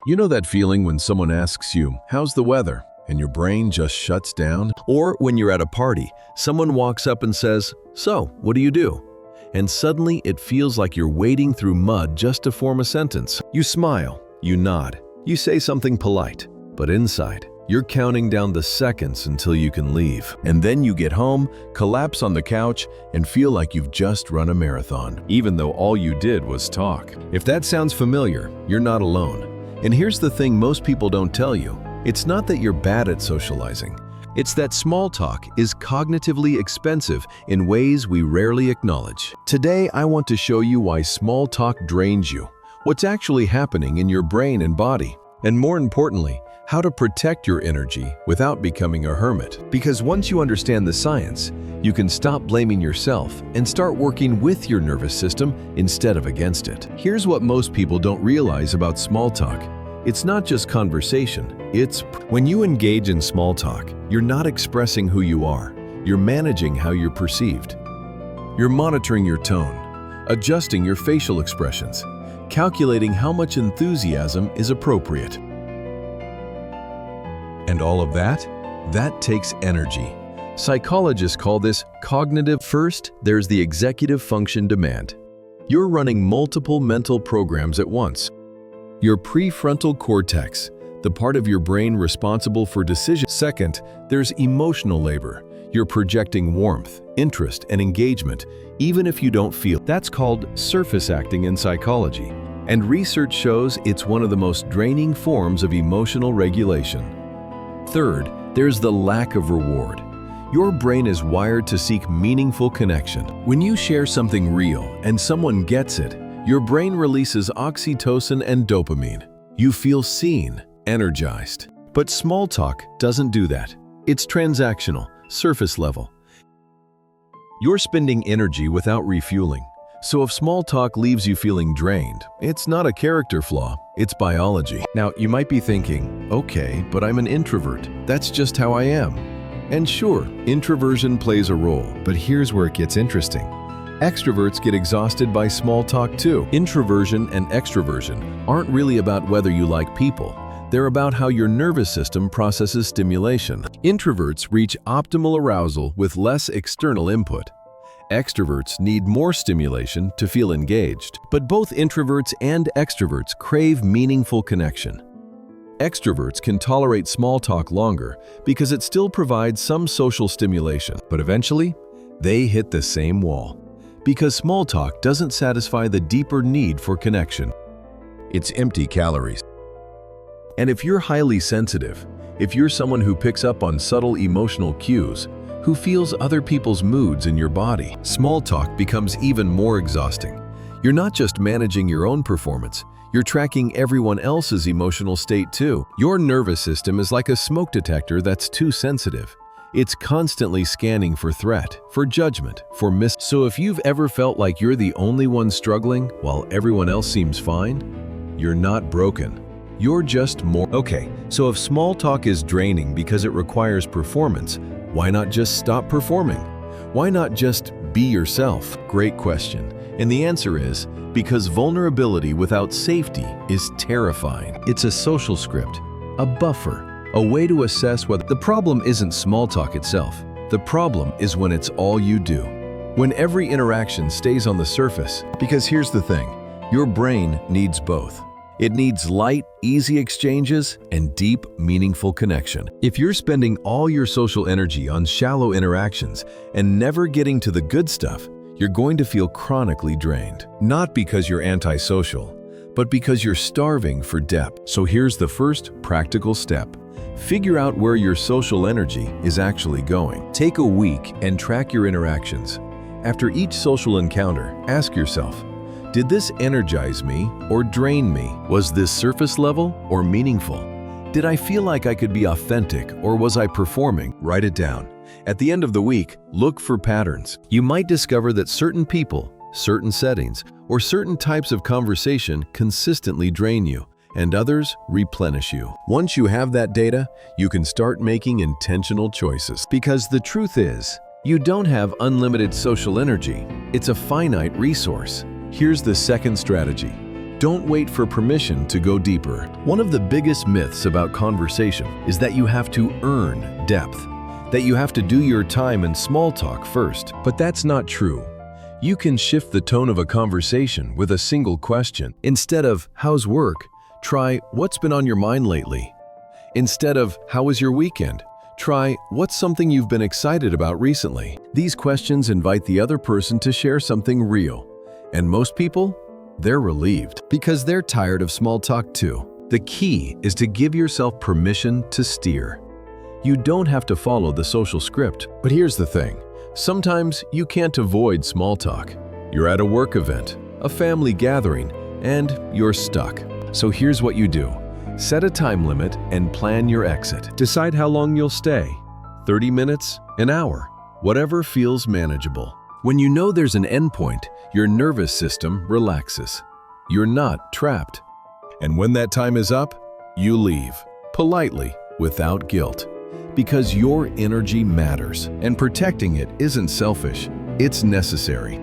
You know that feeling when someone asks you, "How's the weather?" and your brain just shuts down? Or when you're at a party, someone walks up and says, "So, what do you do?" And suddenly it feels like you're wading through mud just to form a sentence. You smile, you nod, you say something polite, but inside, you're counting down the seconds until you can leave. And then you get home, collapse on the couch, and feel like you've just run a marathon, even though all you did was talk. If that sounds familiar, you're not alone. And here's the thing most people don't tell you. It's not that you're bad at socializing. It's that small talk is cognitively expensive in ways we rarely acknowledge. Today, I want to show you why small talk drains you, what's actually happening in your brain and body, and more importantly, how to protect your energy without becoming a hermit. Because once you understand the science, you can stop blaming yourself and start working with your nervous system instead of against it. Here's what most people don't realize about small talk. It's not just conversation, when you engage in small talk, you're not expressing who you are, you're managing how you're perceived. You're monitoring your tone, adjusting your facial expressions, calculating how much enthusiasm is appropriate. And all of that takes energy. Psychologists call this cognitive. First, there's the executive function demand. You're running multiple mental programs at once. Your prefrontal cortex, the part of your brain responsible for decisions. Second, there's emotional labor. You're projecting warmth, interest, and engagement, even if you don't feel. That's called surface acting in psychology. And research shows it's one of the most draining forms of emotional regulation. Third, there's the lack of reward. Your brain is wired to seek meaningful connection. When you share something real and someone gets it, your brain releases oxytocin and dopamine. You feel seen, energized. But small talk doesn't do that. It's transactional, surface level. You're spending energy without refueling. So if small talk leaves you feeling drained, it's not a character flaw, it's biology. Now, you might be thinking, okay, but I'm an introvert. That's just how I am. And sure, introversion plays a role, but here's where it gets interesting. Extroverts get exhausted by small talk too. Introversion and extroversion aren't really about whether you like people. They're about how your nervous system processes stimulation. Introverts reach optimal arousal with less external input. Extroverts need more stimulation to feel engaged. But both introverts and extroverts crave meaningful connection. Extroverts can tolerate small talk longer because it still provides some social stimulation. But eventually, they hit the same wall. Because small talk doesn't satisfy the deeper need for connection. It's empty calories. And if you're highly sensitive, if you're someone who picks up on subtle emotional cues, who feels other people's moods in your body, small talk becomes even more exhausting. You're not just managing your own performance, you're tracking everyone else's emotional state too. Your nervous system is like a smoke detector that's too sensitive. It's constantly scanning for threat, for judgment, for So if you've ever felt like you're the only one struggling while everyone else seems fine, you're not broken. You're just more. Okay, so if small talk is draining because it requires performance, why not just stop performing? Why not just be yourself? Great question. And the answer is because vulnerability without safety is terrifying. It's a social script, a buffer, a way to assess whether. The problem isn't small talk itself. The problem is when it's all you do. When every interaction stays on the surface. Because here's the thing, your brain needs both. It needs light, easy exchanges and deep, meaningful connection. If you're spending all your social energy on shallow interactions and never getting to the good stuff, you're going to feel chronically drained. Not because you're antisocial, but because you're starving for depth. So here's the first practical step. Figure out where your social energy is actually going. Take a week and track your interactions. After each social encounter, ask yourself, did this energize me or drain me? Was this surface level or meaningful? Did I feel like I could be authentic or was I performing? Write it down. At the end of the week, look for patterns. You might discover that certain people, certain settings, or certain types of conversation consistently drain you, and others replenish you. Once you have that data, you can start making intentional choices. Because the truth is, you don't have unlimited social energy. It's a finite resource. Here's the second strategy. Don't wait for permission to go deeper. One of the biggest myths about conversation is that you have to earn depth, that you have to do your time in small talk first. But that's not true. You can shift the tone of a conversation with a single question. Instead of, "How's work?" try, "What's been on your mind lately?" Instead of, "How was your weekend?" try, "What's something you've been excited about recently?" These questions invite the other person to share something real. And most people, they're relieved because they're tired of small talk too. The key is to give yourself permission to steer. You don't have to follow the social script, but here's the thing. Sometimes you can't avoid small talk. You're at a work event, a family gathering, and you're stuck. So here's what you do. Set a time limit and plan your exit. Decide how long you'll stay. 30 minutes, an hour, whatever feels manageable. When you know there's an endpoint, your nervous system relaxes. You're not trapped. And when that time is up, you leave, politely, without guilt. Because your energy matters, and protecting it isn't selfish, it's necessary.